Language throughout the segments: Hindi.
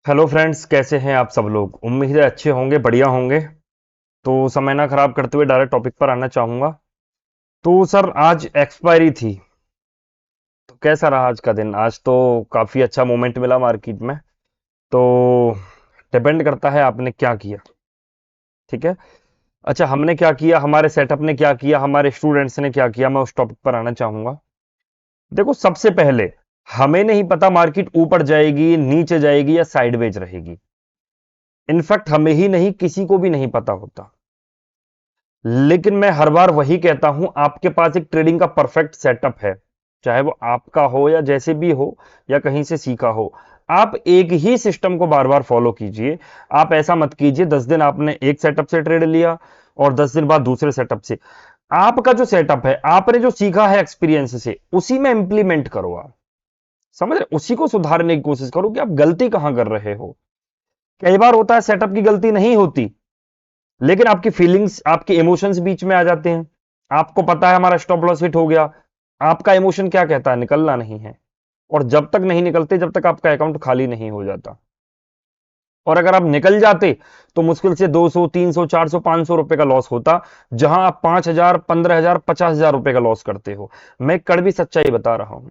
हेलो फ्रेंड्स, कैसे हैं आप सब लोग। उम्मीद है अच्छे होंगे, बढ़िया होंगे। तो समय ना खराब करते हुए डायरेक्ट टॉपिक पर आना चाहूंगा। तो सर, आज एक्सपायरी थी। तो कैसा रहा आज का दिन। आज तो काफी अच्छा मोमेंट मिला मार्केट में। तो डिपेंड करता है आपने क्या किया। ठीक है। अच्छा, हमने क्या किया, हमारे सेटअप ने क्या किया, हमारे स्टूडेंट्स ने क्या किया, मैं उस टॉपिक पर आना चाहूंगा। देखो, सबसे पहले हमें नहीं पता मार्केट ऊपर जाएगी, नीचे जाएगी या साइडवेज रहेगी। इनफैक्ट हमें ही नहीं, किसी को भी नहीं पता होता। लेकिन मैं हर बार वही कहता हूं, आपके पास एक ट्रेडिंग का परफेक्ट सेटअप है। चाहे वो आपका हो या जैसे भी हो, या कहीं से सीखा हो। आप एक ही सिस्टम को बार बार फॉलो कीजिए। आप ऐसा मत कीजिए 10 दिन आपने एक सेटअप से ट्रेड लिया और 10 दिन बाद दूसरे सेटअप से। आपका जो सेटअप है, आपने जो सीखा है एक्सपीरियंस से, उसी में इंप्लीमेंट करो आप। समझ रहे, उसी को सुधारने की कोशिश करो कि आप गलती कहां कर रहे हो। कई बार होता है सेटअप की गलती नहीं होती, लेकिन आपकी फीलिंग्स, आपके इमोशंस बीच में आ जाते हैं। आपको पता है हमारा स्टॉप लॉस हिट हो गया। आपका इमोशन क्या कहता है, निकलना नहीं है। और जब तक नहीं निकलते, जब तक आपका अकाउंट खाली नहीं हो जाता। और अगर आप निकल जाते, तो मुश्किल से 200 300 400 500 रुपए का लॉस होता। जहां आप 5,000 15,000 50,000 रुपए का लॉस करते हो। मैं एक कड़वी सच्चाई बता रहा हूं।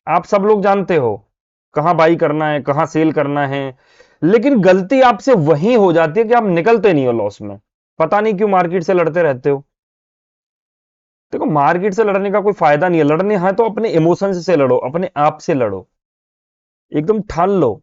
आप सब लोग जानते हो कहां बाई करना है, कहां सेल करना है। लेकिन गलती आपसे वही हो जाती है कि आप निकलते नहीं हो लॉस में। पता नहीं क्यों मार्केट से लड़ते रहते हो। देखो, मार्केट से लड़ने का कोई फायदा नहीं है। लड़ने है तो अपने इमोशंस से लड़ो, अपने आप से लड़ो। एकदम ठान लो,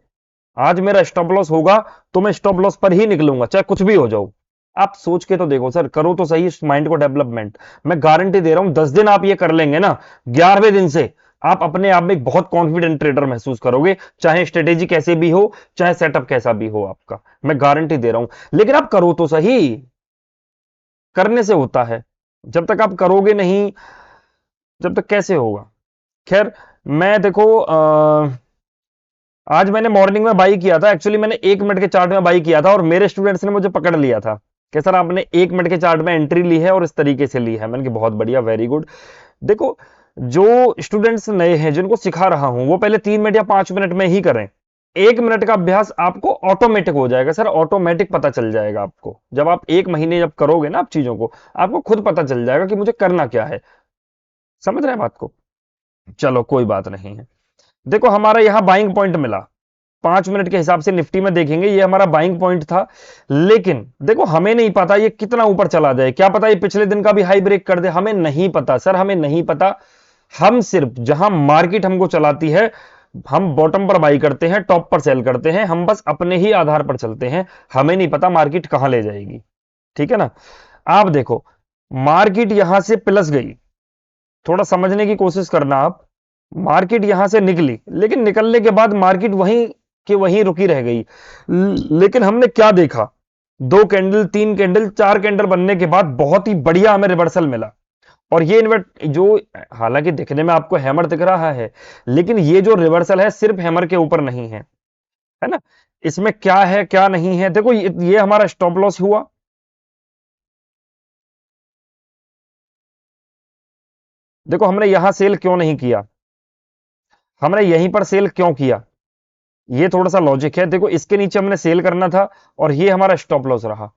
आज मेरा स्टॉप लॉस होगा, तो मैं स्टॉप लॉस पर ही निकलूंगा, चाहे कुछ भी हो जाओ। आप सोच के तो देखो सर, करो तो सही इस माइंड को डेवलपमेंट। मैं गारंटी दे रहा हूं 10 दिन आप ये कर लेंगे ना, 11वें दिन से आप अपने आप में एक बहुत कॉन्फिडेंट ट्रेडर महसूस करोगे। चाहे स्ट्रेटेजी कैसे भी हो, चाहे सेटअप कैसा भी हो आपका, मैं गारंटी दे रहा हूं। लेकिन आप करो तो सही। करने से होता है। जब तक आप करोगे नहीं, जब तक कैसे होगा। खैर, मैं देखो आज मैंने मॉर्निंग में बाई किया था। एक्चुअली मैंने 1 मिनट के चार्ट में बाई किया था और मेरे स्टूडेंट्स ने मुझे पकड़ लिया था कि सर आपने 1 मिनट के चार्ट में एंट्री ली है और इस तरीके से ली है। मैंने कहा बहुत बढ़िया, वेरी गुड। देखो, जो स्टूडेंट्स नए हैं जिनको सिखा रहा हूं, वो पहले 3 मिनट या 5 मिनट में ही करें। 1 मिनट का अभ्यास आपको ऑटोमेटिक हो जाएगा सर, ऑटोमेटिक पता चल जाएगा आपको। जब आप 1 महीने जब करोगे ना आप चीजों को, आपको खुद पता चल जाएगा कि मुझे करना क्या है। समझ रहे हैं बात को। चलो, कोई बात नहीं है। देखो, हमारा यहां बाइंग पॉइंट मिला। 5 मिनट के हिसाब से निफ्टी में देखेंगे, ये हमारा बाइंग पॉइंट था। लेकिन देखो, हमें नहीं पता ये कितना ऊपर चला जाए। क्या पता ये पिछले दिन का भी हाई ब्रेक कर दे, हमें नहीं पता सर, हमें नहीं पता। हम सिर्फ जहां मार्केट हमको चलाती है, हम बॉटम पर बाई करते हैं, टॉप पर सेल करते हैं। हम बस अपने ही आधार पर चलते हैं। हमें नहीं पता मार्केट कहां ले जाएगी। ठीक है ना। आप देखो, मार्केट यहां से प्लस गई। थोड़ा समझने की कोशिश करना आप। मार्केट यहां से निकली, लेकिन निकलने के बाद मार्केट वहीं के वहीं रुकी रह गई। लेकिन हमने क्या देखा, 2 कैंडल, 3 कैंडल, 4 कैंडल बनने के बाद बहुत ही बढ़िया हमें रिवर्सल मिला। और ये इन्वर्ट जो, हालांकि दिखने में आपको हैमर दिख रहा है, लेकिन ये जो रिवर्सल है सिर्फ हैमर के ऊपर नहीं है। है ना। इसमें क्या है क्या नहीं है, देखो ये हमारा स्टॉप लॉस हुआ। देखो, हमने यहां सेल क्यों नहीं किया, हमने यहीं पर सेल क्यों किया। ये थोड़ा सा लॉजिक है। देखो, इसके नीचे हमने सेल करना था और ये हमारा स्टॉप लॉस रहा।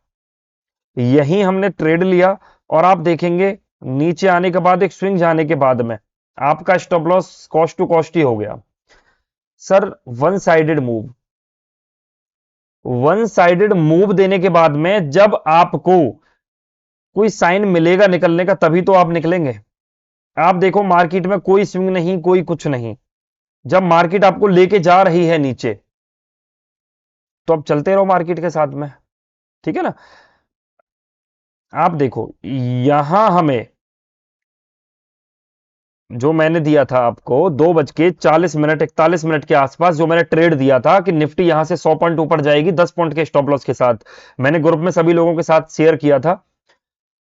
यहीं हमने ट्रेड लिया। और आप देखेंगे, नीचे आने के बाद, एक स्विंग जाने के बाद में, आपका stop loss cost to cost ही हो गया। Sir, one sided move, one sided move देने के बाद में जब आपको कोई साइन मिलेगा निकलने का, तभी तो आप निकलेंगे। आप देखो, मार्केट में कोई स्विंग नहीं, कोई कुछ नहीं। जब मार्केट आपको लेके जा रही है नीचे, तो आप चलते रहो मार्केट के साथ में। ठीक है ना। आप देखो, यहां हमें जो मैंने दिया था आपको 2:40 मिनट 41 मिनट के आसपास, जो मैंने ट्रेड दिया था कि निफ्टी यहां से 100 पॉइंट ऊपर जाएगी 10 पॉइंट के स्टॉप लॉस के साथ, मैंने ग्रुप में सभी लोगों के साथ शेयर किया था।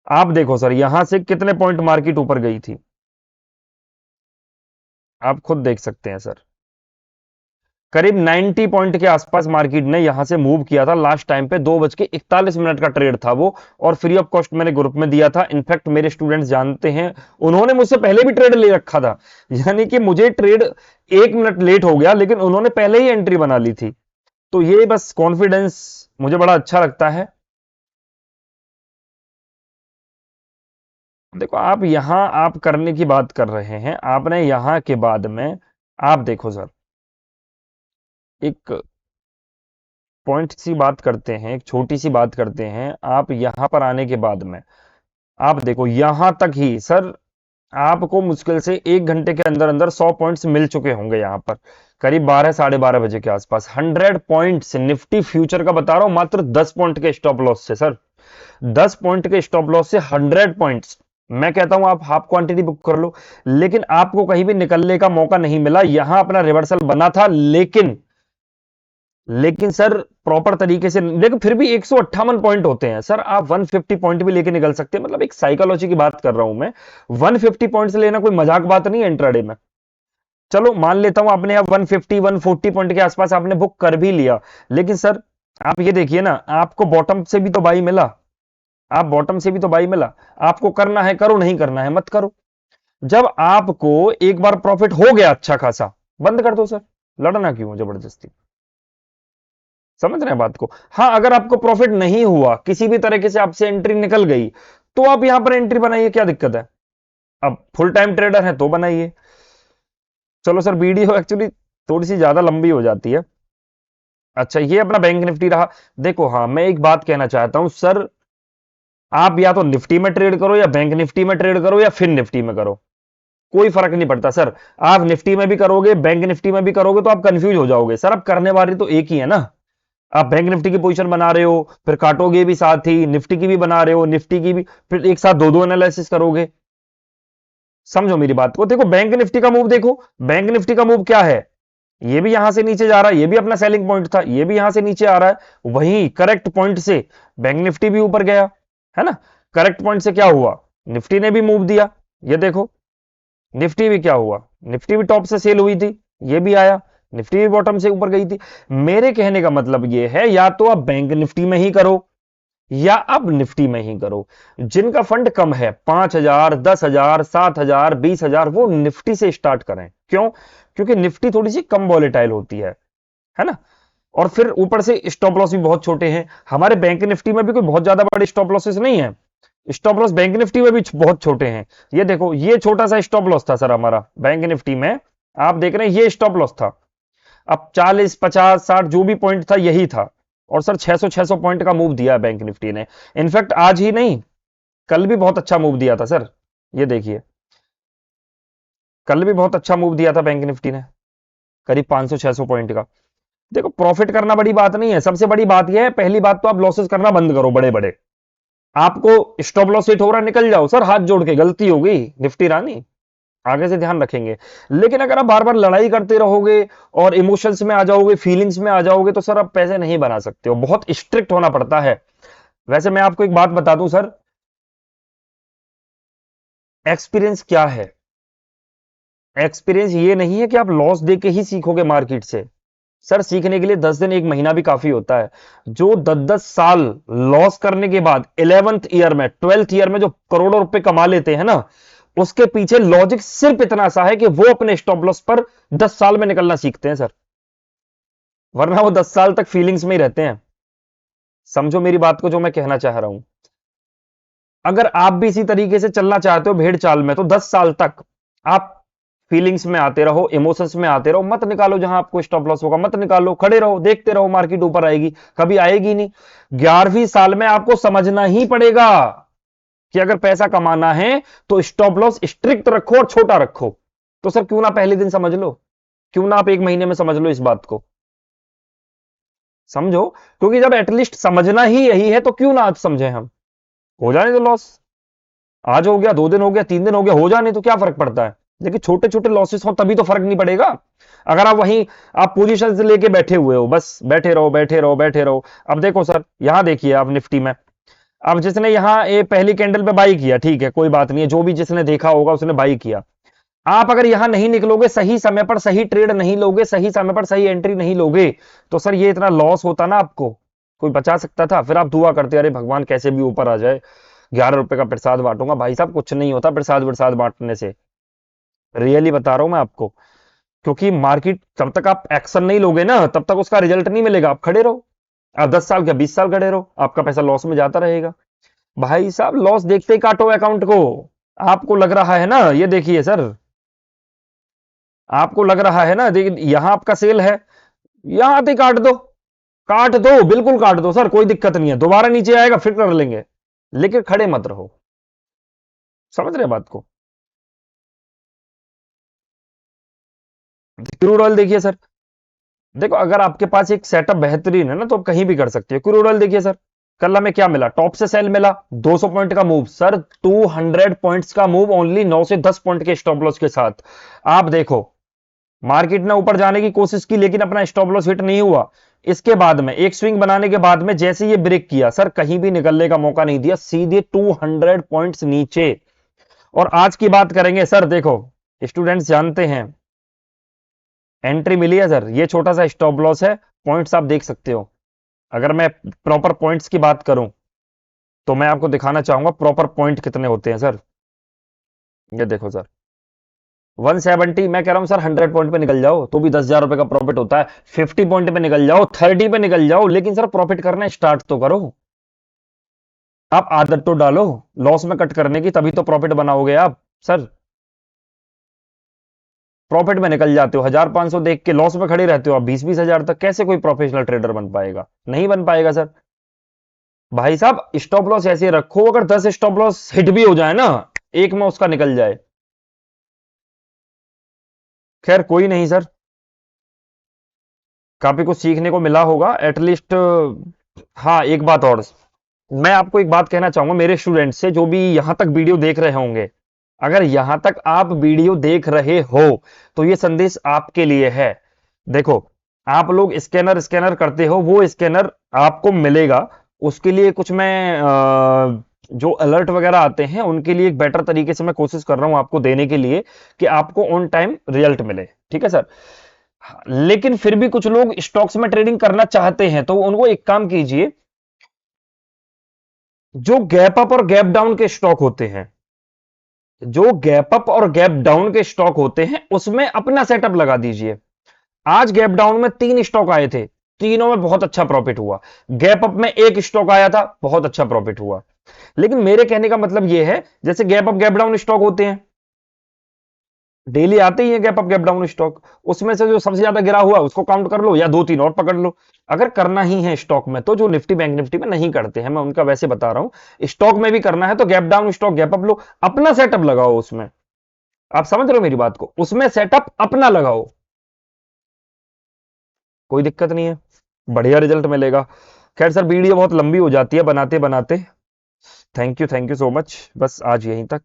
आप देखो सर, यहां से कितने पॉइंट मार्केट ऊपर गई थी, आप खुद देख सकते हैं सर। करीब 90 पॉइंट के आसपास मार्केट ने यहां से मूव किया था लास्ट टाइम पे। 2:41 मिनट का ट्रेड था वो, और फ्री ऑफ कॉस्ट मैंने ग्रुप में दिया था। इनफैक्ट मेरे स्टूडेंट्स जानते हैं, उन्होंने मुझसे पहले भी ट्रेड ले रखा था। यानी कि मुझे ट्रेड 1 मिनट लेट हो गया, लेकिन उन्होंने पहले ही एंट्री बना ली थी। तो ये बस कॉन्फिडेंस मुझे बड़ा अच्छा लगता है। देखो आप यहां आप करने की बात कर रहे हैं, आपने यहां के बाद में आप देखो सर, एक पॉइंट सी बात करते हैं, एक छोटी सी बात करते हैं। आप यहां पर आने के बाद में आप देखो यहां तक ही सर आपको मुश्किल से 1 घंटे के अंदर अंदर 100 पॉइंट्स मिल चुके होंगे। यहां पर करीब 12 12:30 बजे के आसपास 100 पॉइंट्स निफ्टी फ्यूचर का बता रहा हूं, मात्र 10 पॉइंट के स्टॉप लॉस से सर, 10 पॉइंट के स्टॉप लॉस से 100 पॉइंट्स। मैं कहता हूं आप हाफ क्वांटिटी बुक कर लो, लेकिन आपको कहीं भी निकलने का मौका नहीं मिला। यहां अपना रिवर्सल बना था, लेकिन सर प्रॉपर तरीके से देखो, फिर भी 158 पॉइंट होते हैं सर, आप 150 पॉइंट भी लेके निकल सकते हैं। मतलब एक साइकोलॉजी की बात कर रहा हूं मैं। 150 पॉइंट्स लेना कोई मजाक बात नहीं है इंट्राडे में। चलो मान लेता हूं आपने अब 150 140 पॉइंट के आसपास आपने बुक कर भी लिया, लेकिन सर आप ये देखिए ना, आपको बॉटम से भी तो बाई मिला, आप बॉटम से भी तो बाई मिला। आपको करना है करो, नहीं करना है मत करो। जब आपको एक बार प्रॉफिट हो गया अच्छा खासा, बंद कर दो सर, लड़ना क्यों जबरदस्ती। समझ रहे हैं बात को। हाँ, अगर आपको प्रॉफिट नहीं हुआ, किसी भी तरीके से आपसे एंट्री निकल गई, तो आप यहां पर एंट्री बनाइए, क्या दिक्कत है। अब फुल टाइम ट्रेडर है तो बनाइए। चलो सर, वीडियो एक्चुअली थोड़ी सी ज्यादा लंबी हो जाती है। अच्छा, ये अपना बैंक निफ्टी रहा। देखो हाँ, मैं एक बात कहना चाहता हूं सर, आप या तो निफ्टी में ट्रेड करो, या बैंक निफ्टी में ट्रेड करो, या फिर निफ्टी में करो, कोई फर्क नहीं पड़ता सर। आप निफ्टी में भी करोगे, बैंक निफ्टी में भी करोगे, तो आप कंफ्यूज हो जाओगे सर। अब करने वाली तो एक ही है ना। आप बैंक निफ्टी की पोजीशन बना रहे हो, फिर काटोगे भी साथ ही, निफ्टी की भी बना रहे हो, निफ्टी की भी, फिर एक साथ दो दो एनालिसिस करोगे। समझो मेरी बात को। देखो बैंक निफ्टी का मूव देखो, बैंक निफ्टी का मूव क्या है, ये भी यहां से नीचे जा रहा है, ये भी अपना सेलिंग पॉइंट था, ये भी यहां से नीचे आ रहा है, वहीं करेक्ट पॉइंट से बैंक निफ्टी भी ऊपर गया, है ना। करेक्ट पॉइंट से क्या हुआ, निफ्टी ने भी मूव दिया। ये देखो निफ्टी भी क्या हुआ, निफ्टी भी टॉप से सेल हुई थी, ये भी आया, निफ्टी भी बॉटम से ऊपर गई थी। मेरे कहने का मतलब ये है, या तो आप बैंक निफ्टी में ही करो, या आप निफ्टी में ही करो। जिनका फंड कम है, 5,000 10,000 7,000 20,000, वो निफ्टी से स्टार्ट करें। क्यों? क्योंकि निफ्टी थोड़ी सी कम वॉलेटाइल होती है ना। और फिर ऊपर से स्टॉप लॉस भी बहुत छोटे हैं। हमारे बैंक निफ्टी में भी कोई बहुत ज्यादा बड़े स्टॉप लॉसेस नहीं है, स्टॉप लॉस बैंक निफ्टी में भी बहुत छोटे हैं। ये देखो, ये छोटा सा स्टॉप लॉस था सर हमारा बैंक निफ्टी में, आप देख रहे हैं ये स्टॉप लॉस था। अब 40 50 60 जो भी पॉइंट था यही था, और सर 600 पॉइंट का मूव दिया बैंक निफ्टी ने। इनफैक्ट आज ही नहीं, कल भी बहुत अच्छा मूव दिया था सर। ये देखिए, कल भी बहुत अच्छा मूव दिया था बैंक निफ्टी ने, करीब 500 600 पॉइंट का। देखो प्रॉफिट करना बड़ी बात नहीं है, सबसे बड़ी बात यह है, पहली बात तो आप लॉसेस करना बंद करो बड़े बड़े। आपको स्टॉप लॉस हिट हो रहा है, निकल जाओ सर, हाथ जोड़ के, गलती हो गई निफ्टी रानी, आगे से ध्यान रखेंगे। लेकिन अगर आप बार बार लड़ाई करते रहोगे और इमोशंस में आ जाओगे, फीलिंग्स में आ जाओगे, तो सर आप पैसे नहीं बना सकते हो, बहुत स्ट्रिक्ट होना पड़ता है। वैसे मैं आपको एक बात बता दूं सर, एक्सपीरियंस क्या है, एक्सपीरियंस ये नहीं है कि आप लॉस देके ही सीखोगे मार्केट से। सर सीखने के लिए 10 दिन 1 महीना भी काफी होता है। जो 10 10 साल लॉस करने के बाद 11th ईयर में 12th ईयर में जो करोड़ों रुपए कमा लेते हैं ना, उसके पीछे लॉजिक सिर्फ इतना सा है कि वो अपने स्टॉप लॉस पर 10 साल में निकलना सीखते हैं सर, वरना वो 10 साल तक फीलिंग्स में ही रहते हैं। समझो मेरी बात को जो मैं कहना चाह रहा हूं। अगर आप भी इसी तरीके से चलना चाहते हो भेड़ चाल में, तो 10 साल तक आप फीलिंग्स में आते रहो, इमोशंस में आते रहो, मत निकालो जहां आपको स्टॉप लॉस होगा, मत निकालो, खड़े रहो, देखते रहो, मार्केट ऊपर आएगी, कभी आएगी नहीं। 11वीं साल में आपको समझना ही पड़ेगा कि अगर पैसा कमाना है तो स्टॉप लॉस स्ट्रिक्ट रखो और छोटा रखो। तो सर क्यों ना पहले दिन समझ लो, क्यों ना आप 1 महीने में समझ लो इस बात को। समझो, क्योंकि जब एटलीस्ट समझना ही यही है, तो क्यों ना आज समझे हम। हो जाने तो लॉस, आज हो गया, 2 दिन हो गया, 3 दिन हो गया, हो जाने तो क्या फर्क पड़ता है। लेकिन छोटे छोटे लॉसेस हो तभी तो फर्क नहीं पड़ेगा। अगर आप वहीं आप पोजीशन से लेके बैठे हुए हो, बस बैठे रहो बैठे रहो बैठे रहो। अब देखो सर, यहां देखिए आप निफ्टी में, अब जिसने यहां ये पहली कैंडल पे बाई किया, ठीक है कोई बात नहीं है, जो भी जिसने देखा होगा उसने बाई किया। आप अगर यहां नहीं निकलोगे, सही समय पर सही ट्रेड नहीं लोगे, सही समय पर सही एंट्री नहीं लोगे, तो सर ये इतना लॉस होता ना आपको, कोई बचा सकता था। फिर आप दुआ करते अरे भगवान कैसे भी ऊपर आ जाए, 11 रुपए का प्रसाद बांटूंगा। भाई साहब कुछ नहीं होता प्रसाद प्रसाद बांटने से, रियली बता रहा हूं मैं आपको। क्योंकि मार्केट जब तक आप एक्शन नहीं लोगे ना तब तक उसका रिजल्ट नहीं मिलेगा। आप खड़े रहो, आप 10 साल क्या 20 साल खड़े रहो, आपका पैसा लॉस में जाता रहेगा। भाई साहब लॉस देखते ही काटो अकाउंट को। आपको लग रहा है ना, ये देखिए सर, आपको लग रहा है ना, देखिए यहां आपका सेल है, यहां आते ही काट दो, काट दो, बिल्कुल काट दो सर, कोई दिक्कत नहीं है, दोबारा नीचे आएगा फिर कर लेंगे, लेकिन खड़े मत रहो। समझ रहे बात को? क्रूड ऑयल देखिए सर, देखो अगर आपके पास एक सेटअप बेहतरीन है ना तो आप कहीं भी कर सकते हो। क्रूड ऑयल देखिए सर, कल हमें क्या मिला, टॉप से सेल मिला, 200 पॉइंट का मूव सर, 200 पॉइंट्स का मूव ओनली 9 से 10 पॉइंट के स्टॉप लॉस के साथ। आप देखो मार्केट ने ऊपर जाने की कोशिश की लेकिन अपना स्टॉप लॉस हिट नहीं हुआ। इसके बाद में एक स्विंग बनाने के बाद में जैसे ये ब्रेक किया सर, कहीं भी निकलने का मौका नहीं दिया, सीधे 200 पॉइंट्स नीचे। और आज की बात करेंगे सर, देखो स्टूडेंट्स जानते हैं, एंट्री मिली है सर, ये छोटा सा स्टॉप लॉस है, पॉइंट्स आप देख सकते हो। अगर मैं प्रॉपर पॉइंट्स की बात करूं तो मैं आपको दिखाना चाहूंगा प्रॉपर पॉइंट कितने होते हैं सर। ये देखो सर, 170, मैं कह रहा हूं सर 100 पॉइंट पे निकल जाओ तो भी 10,000 रुपए का प्रॉफिट होता है। 50 पॉइंट पे निकल जाओ, 30 पे निकल जाओ, लेकिन सर प्रॉफिट करना स्टार्ट तो करो। आप आदत तो डालो लॉस में कट करने की, तभी तो प्रॉफिट बनाओगे आप सर। प्रॉफिट में निकल जाते हो, 1,500 देख के लॉस में खड़े रहते हो आप 20-20 हजार तक, कैसे कोई प्रोफेशनल ट्रेडर बन पाएगा? नहीं बन पाएगा सर। भाई साहब स्टॉप लॉस ऐसे रखो, अगर 10 स्टॉप लॉस हिट भी हो जाए ना, एक में उसका निकल जाए, खैर कोई नहीं सर, काफी कुछ सीखने को मिला होगा एटलीस्ट। हाँ एक बात और, मैं आपको एक बात कहना चाहूंगा मेरे स्टूडेंट से जो भी यहां तक वीडियो देख रहे होंगे, अगर यहां तक आप वीडियो देख रहे हो तो ये संदेश आपके लिए है। देखो आप लोग स्कैनर स्कैनर करते हो, वो स्कैनर आपको मिलेगा, उसके लिए कुछ मैं जो अलर्ट वगैरह आते हैं उनके लिए एक बेटर तरीके से मैं कोशिश कर रहा हूं आपको देने के लिए कि आपको ऑन टाइम रिजल्ट मिले, ठीक है सर। लेकिन फिर भी कुछ लोग स्टॉक्स में ट्रेडिंग करना चाहते हैं तो उनको एक काम कीजिए, जो गैप अप और गैप डाउन के स्टॉक होते हैं, जो गैप अप और गैप डाउन के स्टॉक होते हैं उसमें अपना सेटअप लगा दीजिए। आज गैप डाउन में 3 स्टॉक आए थे, तीनों में बहुत अच्छा प्रॉफिट हुआ। गैप अप में एक स्टॉक आया था, बहुत अच्छा प्रॉफिट हुआ। लेकिन मेरे कहने का मतलब यह है, जैसे gap up gap down stock होते हैं, डेली आते ही है gap up gap down stock, उसमें से जो सबसे ज्यादा गिरा हुआ उसको काउंट कर लो या 2-3 और पकड़ लो। अगर करना ही है स्टॉक में तो जो निफ्टी बैंक निफ्टी में नहीं करते हैं, मैं उनका वैसे बता रहा हूं, स्टॉक में भी करना है तो gap down stock gap up लो, अपना सेटअप लगाओ उसमें। आप समझ रहे हो मेरी बात को, उसमें सेटअप अपना लगाओ, कोई दिक्कत नहीं है, बढ़िया रिजल्ट मिलेगा। खैर सर वीडियो बहुत लंबी हो जाती है बनाते बनाते। थैंक यू सो मच, बस आज यहीं तक।